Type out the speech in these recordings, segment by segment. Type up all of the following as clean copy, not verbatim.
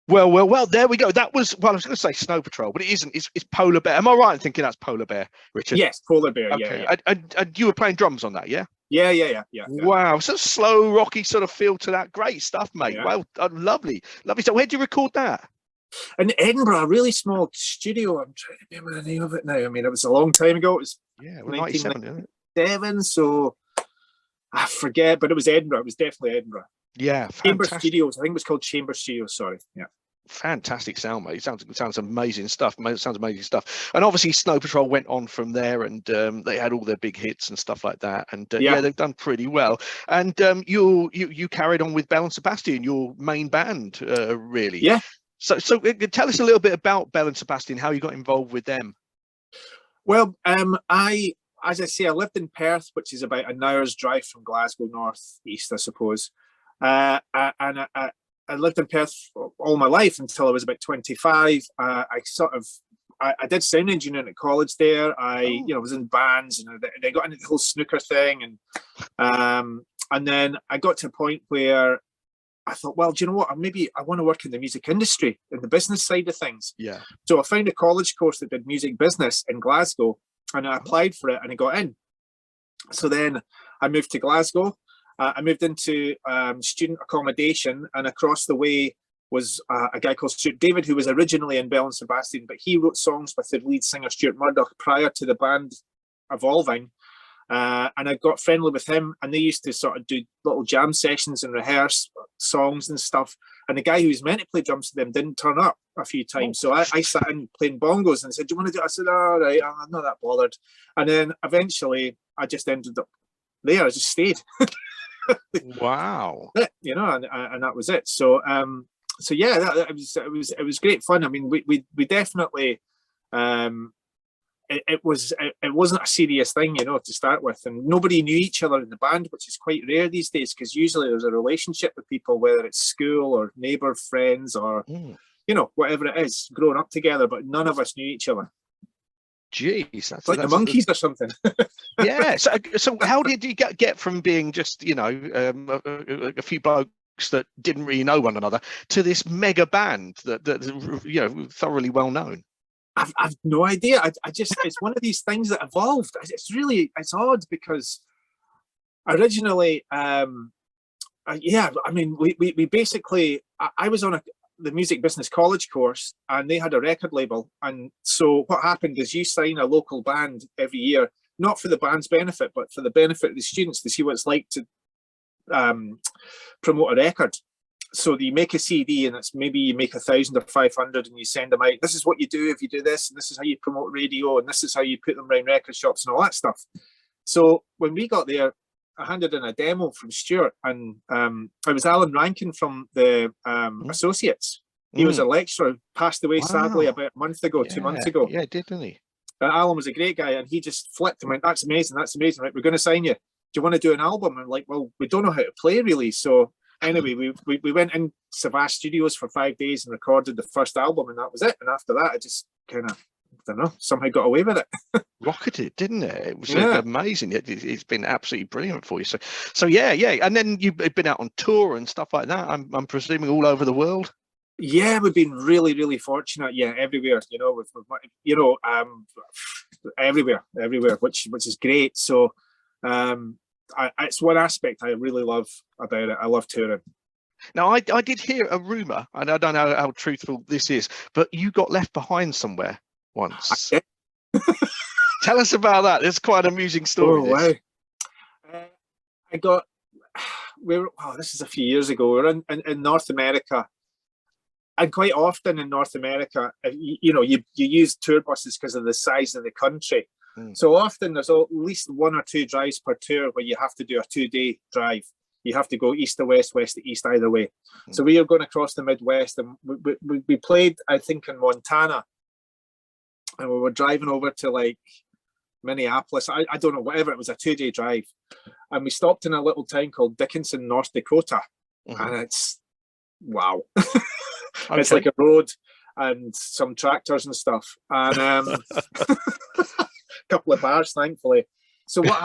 Well. There we go. That was, well, I was going to say Snow Patrol, but it isn't. It's Polar Bear. Am I right in thinking that's Polar Bear, Richard? Yes, Polar Bear. Okay. Yeah. And you were playing drums on that, yeah? Yeah. Wow. So slow, rocky sort of feel to that. Great stuff, mate. Yeah. Well, lovely. So where did you record that? In Edinburgh, a really small studio. I'm trying to remember the name of it now. I mean, it was a long time ago. It was 97, isn't it? 97, so I forget, but it was Edinburgh. It was definitely Edinburgh. Yeah, Chamber Studios. I think it was called Chamber Studios. Sorry. Yeah. Fantastic sound, mate. It sounds amazing stuff. Sounds amazing stuff. And obviously, Snow Patrol went on from there, and they had all their big hits and stuff like that. And yeah, they've done pretty well. And you carried on with Belle and Sebastian, your main band, really. Yeah. So tell us a little bit about Belle and Sebastian, how you got involved with them. Well, as I say, I lived in Perth, which is about an hour's drive from Glasgow, north east, I suppose. And I lived in Perth all my life until I was about 25. I did sound engineering at college there. I was in bands, and I got into the whole snooker thing, and then I got to a point where I thought, well, do you know what? Maybe I want to work in the music industry, in the business side of things. Yeah. So I found a college course that did music business in Glasgow, and I applied for it, and I got in. So then I moved to Glasgow. I moved into student accommodation, and across the way was a guy called Stuart David, who was originally in Belle and Sebastian, but he wrote songs with the lead singer Stuart Murdoch prior to the band evolving. And I got friendly with him, and they used to sort of do little jam sessions and rehearse songs and stuff. And the guy who was meant to play drums to them didn't turn up a few times. So I sat in playing bongos and said, do you want to do it? I said, all right, I'm not that bothered. And then eventually I just ended up there. I just stayed. Wow. You know, and that was it. So yeah, it was great fun. I mean, we definitely it wasn't a serious thing, you know, to start with, and nobody knew each other in the band, which is quite rare these days, because usually there's a relationship with people, whether it's school or neighbour, friends, or you know, whatever it is, growing up together, but none of us knew each other. Jeez, that's like the Monkeys or something. Yeah. So how did you get from being just, you know, a few blokes that didn't really know one another to this mega band that you know, thoroughly well known? I've no idea. I just, it's one of these things that evolved. It's odd, because originally, I mean, we basically, I was on the music business college course, and they had a record label. And so what happened is you sign a local band every year, not for the band's benefit, but for the benefit of the students, to see what it's like to promote a record. So you make a CD, and it's maybe you make 1,000 or 500, and you send them out. This is what you do if you do this, and this is how you promote radio, and this is how you put them around record shops and all that stuff. So when we got there, I handed in a demo from Stuart, and it was Alan Rankin from the Associates. He was a lecturer, passed away sadly about a month ago, 2 months ago. Yeah, didn't he? Alan was a great guy, and he just flipped and went, that's amazing, right, we're going to sign you. Do you want to do an album? And I'm like, well, we don't know how to play really. So anyway, we went in Savage Studios for 5 days and recorded the first album, and that was it. And after that, I just kind of, I don't know, somehow got away with it. Rocketed, didn't it? It was amazing. It's been absolutely brilliant for you. So yeah. And then you've been out on tour and stuff like that. I'm presuming all over the world. Yeah, we've been really, really fortunate. Yeah, everywhere. You know, everywhere, which is great. So, it's one aspect I really love about it. I love touring. Now, I did hear a rumor, and I don't know how truthful this is, but you got left behind somewhere once. Tell us about that. It's quite an amusing story. Oh, wow. This is a few years ago. We were in North America. And quite often in North America, you know, you use tour buses because of the size of the country. So often there's at least 1 or 2 drives per tour where you have to do a 2-day drive. You have to go east to west, west to east, either way. So we are going across the Midwest, and we played, I think, in Montana. And we were driving over to like Minneapolis. I don't know, whatever. It was a 2-day drive. And we stopped in a little town called Dickinson, North Dakota. And it's, wow. It's like a road and some tractors and stuff. And a couple of bars, thankfully. So what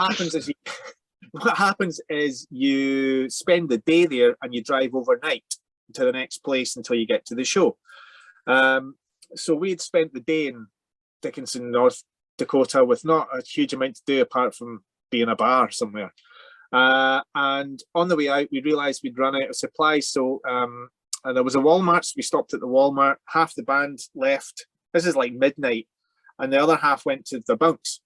happens is you spend the day there and you drive overnight. to the next place until you get to the show. So we had spent the day in Dickinson, North Dakota, with not a huge amount to do apart from being a bar somewhere. And on the way out, we realized we'd run out of supplies. So and there was a Walmart, so we stopped at the Walmart. Half the band left. This is like midnight, and the other half went to the bunks.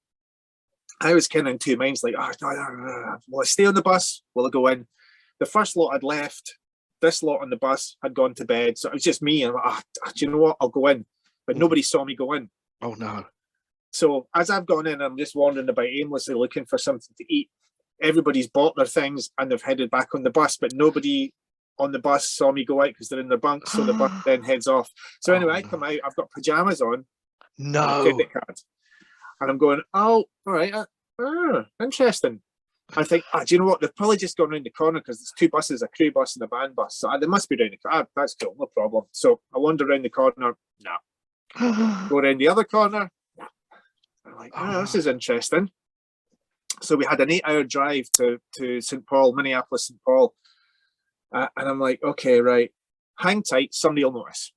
I was kind of in two minds, like, will I stay on the bus? Will I go in? The first lot had left. This lot on the bus had gone to bed. So it was just me. And I'm like, do you know what? I'll go in. But nobody saw me go in. Oh, no. So as I've gone in, I'm just wandering about aimlessly looking for something to eat. Everybody's bought their things and they've headed back on the bus, but nobody on the bus saw me go out because they're in their bunks. So the bus then heads off. So anyway, I come out, I've got pajamas on. No. And a credit card. And I'm going, oh, all right. Interesting. I think, do you know what? They've probably just gone around the corner because there's two buses, a crew bus and a band bus. So they must be around the corner. That's cool, no problem. So I wander around the corner. No. Go around the other corner. No. I'm like, this is interesting. So we had an 8-hour drive to St. Paul, Minneapolis, St. Paul. And I'm like, okay, right. Hang tight, somebody will notice.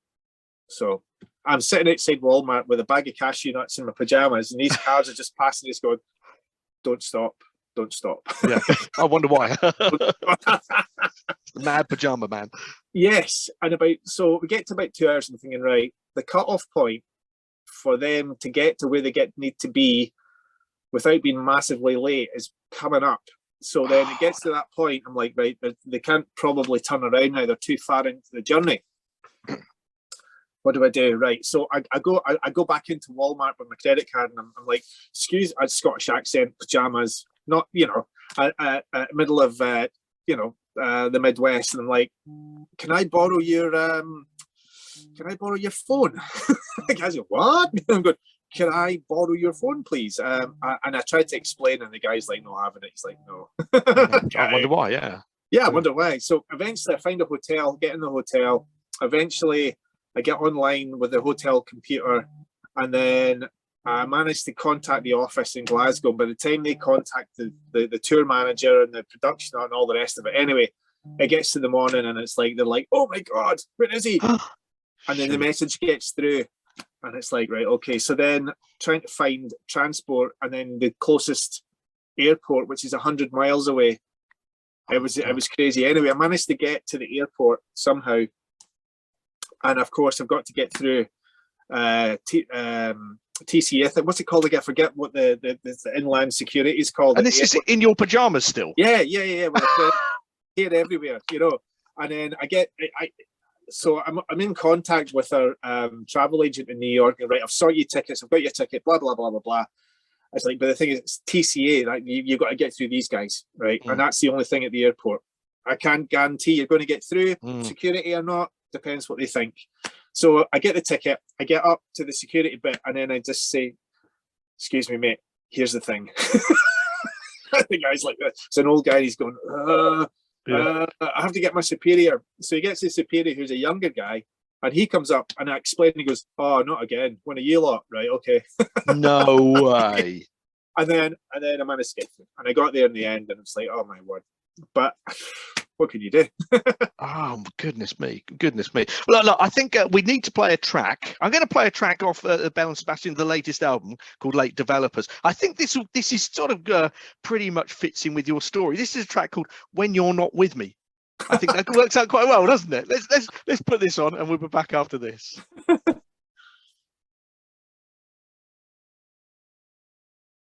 So I'm sitting outside Walmart with a bag of cashew nuts in my pajamas, and these cars are just passing, just going, don't stop. Yeah, I wonder why. The mad pajama man. Yes, and so we get to about 2 hours and thinking, right, the cut-off point for them to get to where they need to be without being massively late is coming up. So then it gets to that point, I'm like, right, they can't probably turn around now. They're too far into the journey. What do I do? Right. So I go back into Walmart with my credit card, and I'm like, excuse, a Scottish accent, pajamas, not, middle of, the Midwest. And I'm like, can I borrow your phone? The guy's like, what? I'm going, can I borrow your phone, please? And I tried to explain, and the guy's like, no, having it. He's like, no. I wonder why, yeah. Yeah, I wonder why. So eventually I find a hotel, get in the hotel. Eventually I get online with the hotel computer, and then I managed to contact the office in Glasgow. By the time they contact the tour manager and the production and all the rest of it, anyway, it gets to the morning and it's like, they're like, oh my God, where is he? And then the message gets through. And it's like, right, okay. So then trying to find transport, and then the closest airport, which is 100 miles away. It was crazy. Anyway, I managed to get to the airport somehow. And of course, I've got to get through TCA. What's it called again? I forget what the inland security is called. And this is in your pajamas still? Yeah. Here everywhere, And then so I'm in contact with our travel agent in New York. And right, I've sorted your tickets. I've got your ticket. Blah blah blah blah blah. It's like, but the thing is, it's TCA. Right? You've got to get through these guys, right? And that's the only thing at the airport. I can't guarantee you're going to get through security or not. Depends what they think. So I get the ticket. I get up to the security bit, and then I just say, "Excuse me, mate. Here's the thing." The guy's like, it's an old guy. He's going, I have to get my superior. So he gets his superior, who's a younger guy, and he comes up, and I explain, and he goes, oh, not again. One of you lot, right? Okay. No way. And then I managed to get through, and I got there in the end, and it's like, oh my word. But what can you do? Oh, goodness me. Well, look, I think we need to play a track. I'm going to play a track off Belle and Sebastian, the latest album called Late Developers. I think this is sort of pretty much fits in with your story. This is a track called When You're Not With Me. I think that works out quite well, doesn't it? Let's put this on, and we'll be back after this.